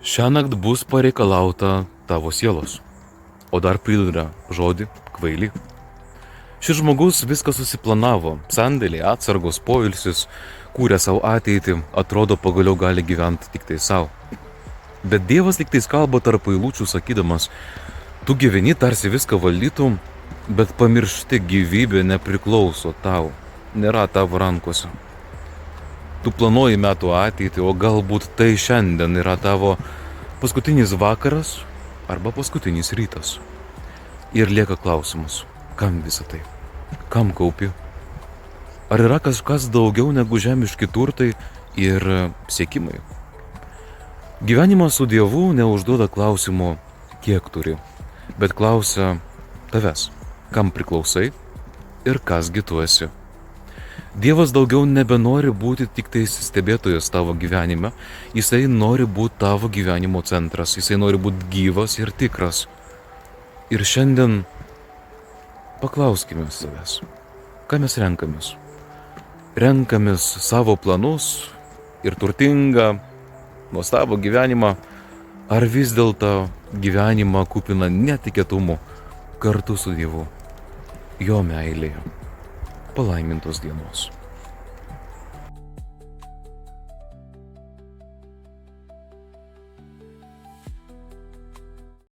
Šiąnakt bus pareikalauta tavo sielos. O dar priduria žodį kvaily. Šis žmogus viską susiplanavo, sandėliai, atsargos, poilsis, kūrė savo ateitį, atrodo pagaliau gali gyventi tik tai savo. Bet Dievas tik tais kalba tarp eilučių sakydamas, tu gyveni tarsi viską valdytum, bet pamiršti gyvybė nepriklauso tau, nėra tavo rankose. Tu planuoji metų ateitį, o galbūt tai šiandien yra tavo paskutinis vakaras arba paskutinis rytas. Ir lieka klausimas, kam visą tai? Kam kaupi? Ar yra kažkas daugiau negu žemiški turtai ir siekimai? Gyvenimas su Dievu neužduoda klausimo, kiek turi, bet klausia tavęs, kam priklausai ir kasgi tu esi. Dievas daugiau nebenori būti tik tais stebėtojas tavo gyvenime, jisai nori būti tavo gyvenimo centras, jisai nori būti gyvas ir tikras. Ir šiandien paklauskime savęs, ką mes renkamės. Renkamės savo planus ir turtingą, nuostabų gyvenimą, ar vis dėlto gyvenimą kupiną netikėtumų kartu su Dievu, jo meilėje. Palaimintos dienos.